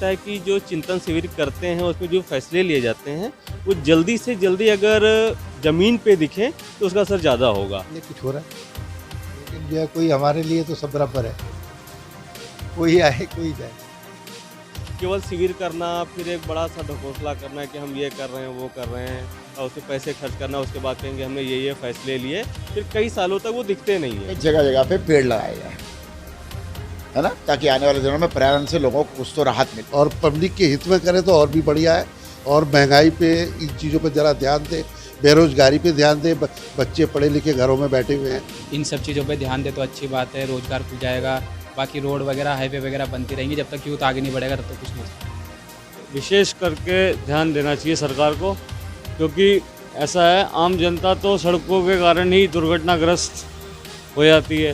लगता है कि जो चिंतन शिविर करते हैं उसमें जो फैसले लिए जाते हैं वो जल्दी से जल्दी अगर ज़मीन पे दिखें तो उसका असर ज़्यादा होगा। ये कुछ हो रहा है, लेकिन जो है कोई हमारे लिए तो सब बराबर है, कोई आए कोई जाए। केवल शिविर करना, फिर एक बड़ा सा ढकोसला करना कि हम ये कर रहे हैं वो कर रहे हैं और उसमें पैसे खर्च करना, उसके बाद कहेंगे हमने ये फैसले लिए, फिर कई सालों तक वो दिखते नहीं हैं। जगह जगह पे पेड़ लगाए जाए, है ना, ताकि आने वाले दिनों में पर्यावरण से लोगों को कुछ तो राहत मिले। और पब्लिक के हित में करें तो और भी बढ़िया है। और महंगाई पे, इन चीज़ों पे ज़रा ध्यान दें, बेरोजगारी पे ध्यान दें। बच्चे पढ़े लिखे घरों में बैठे हुए हैं, इन सब चीज़ों पे ध्यान दे तो अच्छी बात है, रोजगार खुल जाएगा। बाकी रोड वगैरह, हाईवे वगैरह बनती रहेंगी, जब तक यूथ आगे नहीं बढ़ेगा तब तक कुछ नहीं हो सकता। विशेष करके ध्यान देना चाहिए सरकार को, क्योंकि ऐसा है आम जनता तो सड़कों के कारण ही दुर्घटनाग्रस्त हो जाती है।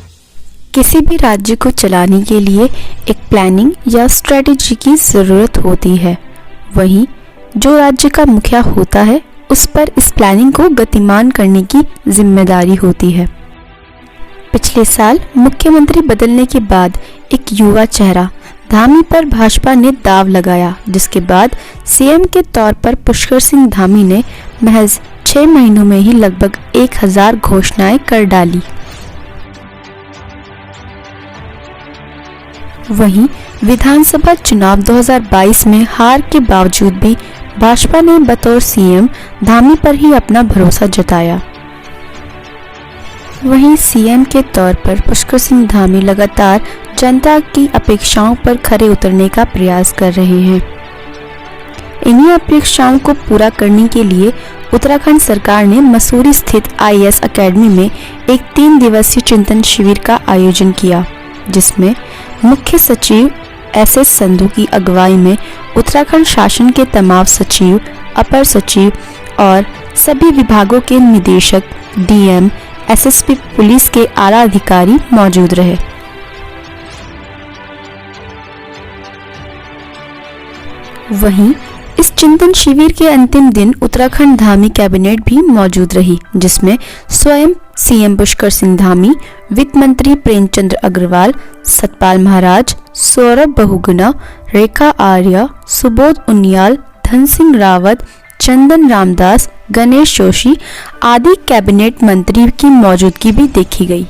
किसी भी राज्य को चलाने के लिए एक प्लानिंग या स्ट्रेटजी की ज़रूरत होती है। वहीं जो राज्य का मुखिया होता है उस पर इस प्लानिंग को गतिमान करने की जिम्मेदारी होती है। पिछले साल मुख्यमंत्री बदलने के बाद एक युवा चेहरा धामी पर भाजपा ने दाव लगाया, जिसके बाद सीएम के तौर पर पुष्कर सिंह धामी ने महज 6 महीनों में ही लगभग 1000 घोषणाएं कर डाली। वहीं विधानसभा चुनाव 2022 में हार के बावजूद भी भाजपा ने बतौर सीएम धामी पर ही अपना भरोसा जताया। वहीं सीएम के तौर पर पुष्कर सिंह धामी लगातार जनता की अपेक्षाओं पर खरे उतरने का प्रयास कर रहे हैं। इन्हीं अपेक्षाओं को पूरा करने के लिए उत्तराखंड सरकार ने मसूरी स्थित आईएएस अकेडमी में एक 3 दिवसीय चिंतन शिविर का आयोजन किया, जिसमें मुख्य सचिव एसएस संधू की अगुवाई में उत्तराखंड शासन के तमाम सचिव, अपर सचिव और सभी विभागों के निदेशक, डीएम, एसएसपी पुलिस के आला अधिकारी मौजूद रहे। वहीं इस चिंतन शिविर के अंतिम दिन उत्तराखंड धामी कैबिनेट भी मौजूद रही, जिसमें स्वयं सीएम पुष्कर सिंह धामी, वित्त मंत्री प्रेमचंद्र अग्रवाल, सतपाल महाराज, सौरभ बहुगुणा, रेखा आर्या, सुबोध उनियाल, धन सिंह रावत, चंदन रामदास, गणेश जोशी आदि कैबिनेट मंत्री की मौजूदगी भी देखी गई।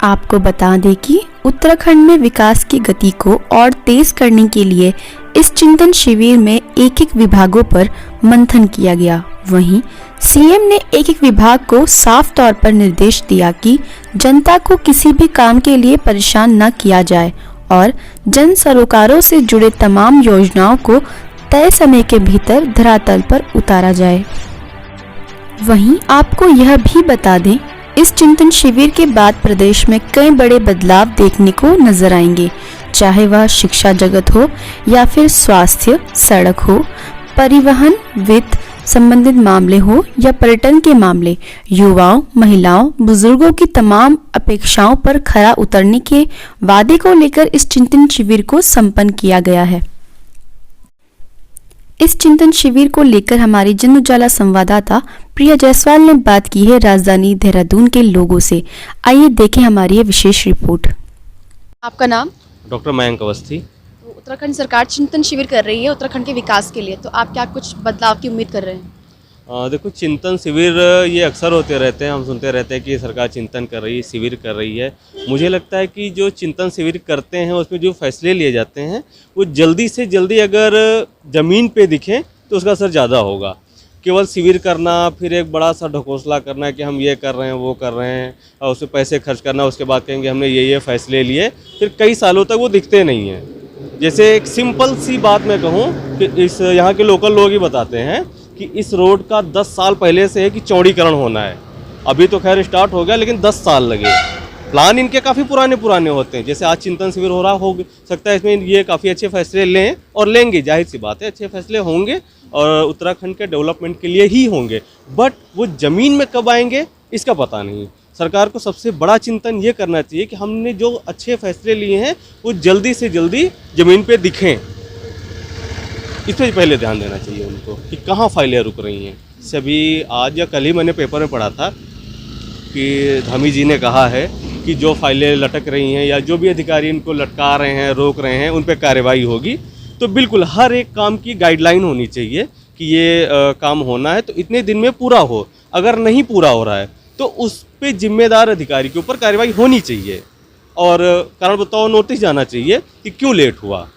आपको बता दें कि उत्तराखंड में विकास की गति को और तेज करने के लिए इस चिंतन शिविर में एक विभागों पर मंथन किया गया। वहीं सीएम ने एक विभाग को साफ तौर पर निर्देश दिया कि जनता को किसी भी काम के लिए परेशान न किया जाए और जन सरोकारों से जुड़े तमाम योजनाओं को तय समय के भीतर धरातल पर उतारा जाए। वहीं आपको यह भी बता दें, इस चिंतन शिविर के बाद प्रदेश में कई बड़े बदलाव देखने को नजर आएंगे, चाहे वह शिक्षा जगत हो या फिर स्वास्थ्य, सड़क हो, परिवहन, वित्त संबंधित मामले हो या पर्यटन के मामले। युवाओं, महिलाओं, बुजुर्गों की तमाम अपेक्षाओं पर खरा उतरने के वादे को लेकर इस चिंतन शिविर को संपन्न किया गया है। इस चिंतन शिविर को लेकर हमारी जन उजाला संवाददाता प्रिया जायसवाल ने बात की है राजधानी देहरादून के लोगों से। आइए देखें हमारी ये विशेष रिपोर्ट। आपका नाम? डॉक्टर मयंक अवस्थी। तो उत्तराखंड सरकार चिंतन शिविर कर रही है उत्तराखंड के विकास के लिए, तो आप क्या कुछ बदलाव की उम्मीद कर रहे हैं? देखो, चिंतन शिविर ये अक्सर होते रहते हैं, हम सुनते रहते हैं कि सरकार चिंतन कर रही है, शिविर कर रही है। मुझे लगता है कि जो चिंतन शिविर करते हैं उसमें जो फैसले लिए जाते हैं वो जल्दी से जल्दी अगर ज़मीन पे दिखें तो उसका असर ज़्यादा होगा। केवल शिविर करना, फिर एक बड़ा सा ढकोसला करना कि हम ये कर रहे हैं वो कर रहे हैं और उसमें पैसे खर्च करना, उसके बाद कहेंगे हमने ये फैसले लिए, फिर कई सालों तक वो दिखते नहीं हैं। जैसे एक सिंपल सी बात मैं कहूँ कि इस यहाँ के लोकल लोग ही बताते हैं कि इस रोड का 10 साल पहले से है कि चौड़ीकरण होना है। अभी तो खैर स्टार्ट हो गया, लेकिन 10 साल लगे। प्लान इनके काफ़ी पुराने होते हैं। जैसे आज चिंतन शिविर हो रहा हो सकता है इसमें ये काफ़ी अच्छे फैसले लें और लेंगे, जाहिर सी बात है अच्छे फैसले होंगे और उत्तराखंड के डेवलपमेंट के लिए ही होंगे, बट वो ज़मीन में कब आएंगे इसका पता नहीं। सरकार को सबसे बड़ा चिंतन ये करना चाहिए कि हमने जो अच्छे फैसले लिए हैं वो जल्दी से जल्दी ज़मीन पे दिखें। इस पर पहले ध्यान देना चाहिए उनको कि कहाँ फाइलें रुक रही हैं। सभी आज या कल ही मैंने पेपर में पढ़ा था कि धामी जी ने कहा है कि जो फाइलें लटक रही हैं या जो भी अधिकारी इनको लटका रहे हैं, रोक रहे हैं, उन पर कार्रवाई होगी। तो बिल्कुल हर एक काम की गाइडलाइन होनी चाहिए कि ये काम होना है तो इतने दिन में पूरा हो। अगर नहीं पूरा हो रहा है तो उस पे जिम्मेदार अधिकारी के ऊपर कार्रवाई होनी चाहिए और कारण बताओ नोटिस जाना चाहिए कि क्यों लेट हुआ।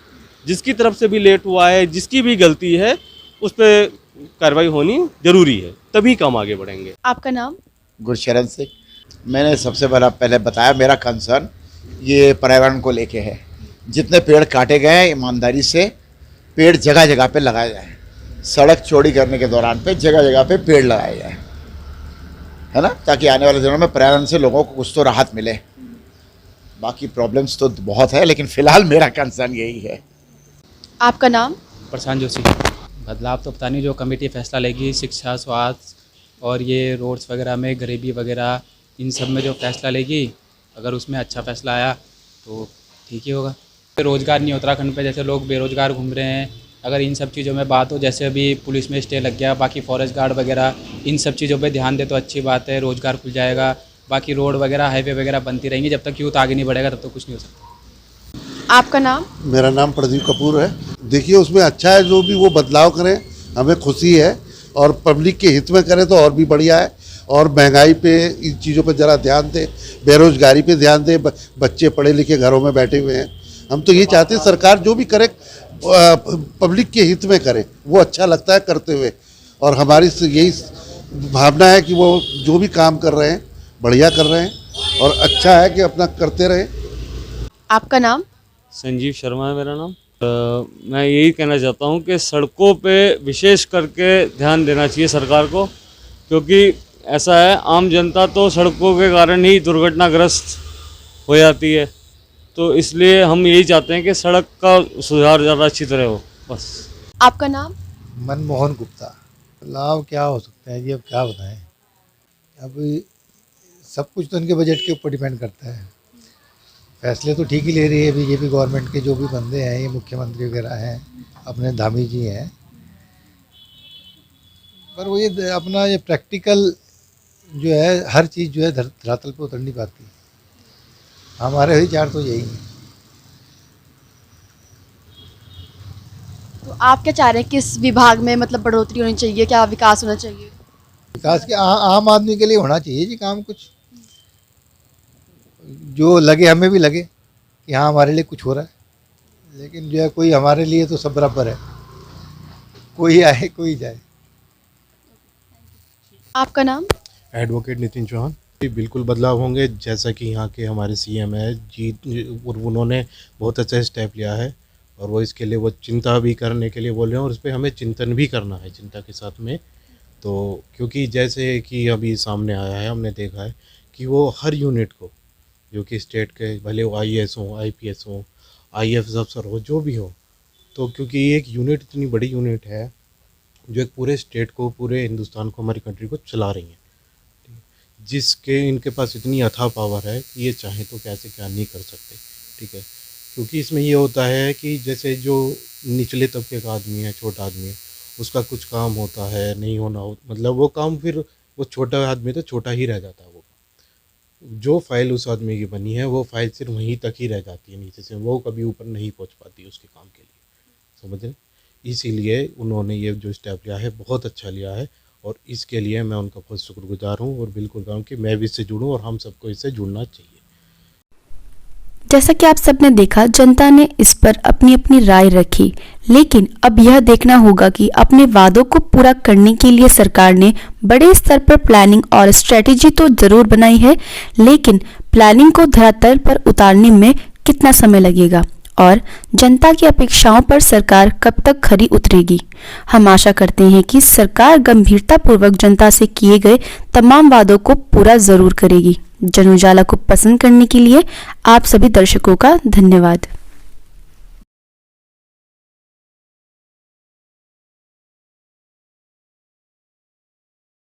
जिसकी तरफ से भी लेट हुआ है, जिसकी भी गलती है, उस पर कार्रवाई होनी जरूरी है, तभी काम आगे बढ़ेंगे। आपका नाम? गुरशरण सिंह। मैंने सबसे पहले बताया मेरा कंसर्न ये पर्यावरण को लेके है। जितने पेड़ काटे गए हैं ईमानदारी से पेड़ जगह जगह पे लगाए जाए। सड़क चौड़ी करने के दौरान पे जगह जगह पे पेड़ लगाए जाए, है ना, ताकि आने वाले दिनों में पर्यावरण से लोगों को कुछ तो राहत मिले। बाकी प्रॉब्लम्स तो बहुत है, लेकिन फिलहाल मेरा कंसर्न यही है। आपका नाम? प्रशांत जोशी। बदलाव तो पता नहीं, जो कमेटी फैसला लेगी शिक्षा, स्वास्थ्य और ये रोड्स वगैरह में, गरीबी वगैरह, इन सब में जो फैसला लेगी, अगर उसमें अच्छा फैसला आया तो ठीक ही होगा। रोज़गार नहीं उत्तराखंड पे, जैसे लोग बेरोज़गार घूम रहे हैं, अगर इन सब चीज़ों में बात हो, जैसे अभी पुलिस में स्टे लग गया, बाकी फॉरेस्ट गार्ड वगैरह, इन सब चीज़ों पे ध्यान दे तो अच्छी बात है, रोज़गार खुल जाएगा। बाकी रोड वगैरह, हाईवे वगैरह बनती रहेंगी, जब तक यूथ आगे नहीं बढ़ेगा तब तक कुछ नहीं हो सकता। आपका नाम? मेरा नाम प्रदीप कपूर है। देखिए उसमें अच्छा है, जो भी वो बदलाव करें हमें खुशी है, और पब्लिक के हित में करें तो और भी बढ़िया है। और महंगाई पे, इन चीज़ों पे ज़रा ध्यान दें, बेरोज़गारी पे ध्यान दें। बच्चे पढ़े लिखे घरों में बैठे हुए हैं। हम तो ये चाहते हैं सरकार जो भी करे पब्लिक के हित में करे, वो अच्छा लगता है करते हुए। और हमारी यही भावना है कि वो जो भी काम कर रहे हैं बढ़िया कर रहे हैं और अच्छा है कि अपना करते रहें। आपका नाम? संजीव शर्मा है मेरा नाम। मैं यही कहना चाहता हूँ कि सड़कों पे विशेष करके ध्यान देना चाहिए सरकार को, क्योंकि ऐसा है आम जनता तो सड़कों के कारण ही दुर्घटनाग्रस्त हो जाती है। तो इसलिए हम यही चाहते हैं कि सड़क का सुधार ज़्यादा अच्छी तरह हो, बस। आपका नाम? मनमोहन गुप्ता। लाभ क्या हो सकता है जी, अब क्या बताएं। अब सब कुछ तो इनके बजट के ऊपर डिपेंड करता है। फैसले तो ठीक ही ले रही है बीजेपी गवर्नमेंट के जो भी बंदे हैं, ये मुख्यमंत्री वगैरह हैं, अपने धामी जी हैं, पर वो ये अपना ये प्रैक्टिकल जो है, हर चीज़ जो है धरातल पे उतर नहीं पाती। हमारे विचार तो यही है। तो आप क्या चाह रहे हैं, किस विभाग में मतलब बढ़ोतरी होनी चाहिए, क्या विकास होना चाहिए? विकास के आम आदमी के लिए होना चाहिए जी काम, कुछ जो लगे, हमें भी लगे कि हाँ हमारे लिए कुछ हो रहा है। लेकिन जो है कोई हमारे लिए तो सब बराबर है, कोई आए कोई जाए। आपका नाम? एडवोकेट नितिन चौहान। बिल्कुल बदलाव होंगे, जैसा कि यहाँ के हमारे सीएम है जी, और उन्होंने बहुत अच्छा स्टेप लिया है और वो इसके लिए वो चिंता भी करने के लिए बोल रहे हैं और उस पर हमें चिंतन भी करना है चिंता के साथ में। तो क्योंकि जैसे कि अभी सामने आया है, हमने देखा है कि वो हर यूनिट को, जो कि स्टेट के, भले वो IAS हो, IPS हो, IAS अफसर हो, जो भी हो, तो क्योंकि एक यूनिट इतनी बड़ी यूनिट है जो एक पूरे स्टेट को, पूरे हिंदुस्तान को, हमारी कंट्री को चला रही है, जिसके इनके पास इतनी अथाह पावर है कि ये चाहें तो कैसे क्या नहीं कर सकते। ठीक है, क्योंकि इसमें ये होता है कि जैसे जो निचले तबके का आदमी है, छोटा आदमी है, उसका कुछ काम होता है, नहीं होना हो, मतलब वो काम फिर वो छोटा आदमी तो छोटा ही रह जाता है। वो जो फाइल उस आदमी की बनी है वो फाइल सिर्फ वहीं तक ही रह जाती है, नीचे से वो कभी ऊपर नहीं पहुंच पाती उसके काम के लिए, समझ रहे। इसीलिए उन्होंने ये जो स्टेप लिया है बहुत अच्छा लिया है और इसके लिए मैं उनका बहुत शुक्रगुजार हूँ और बिल्कुल कहूँ कि मैं भी इससे जुड़ूँ और हम सबको इससे जुड़ना चाहिए। जैसा कि आप सबने देखा, जनता ने इस पर अपनी अपनी राय रखी, लेकिन अब यह देखना होगा कि अपने वादों को पूरा करने के लिए सरकार ने बड़े स्तर पर प्लानिंग और स्ट्रेटेजी तो जरूर बनाई है, लेकिन प्लानिंग को धरातल पर उतारने में कितना समय लगेगा और जनता की अपेक्षाओं पर सरकार कब तक खरी उतरेगी। हम आशा करते हैं कि सरकार गंभीरतापूर्वक जनता से किए गए तमाम वादों को पूरा जरूर करेगी। जन उजाला को पसंद करने के लिए आप सभी दर्शकों का धन्यवाद।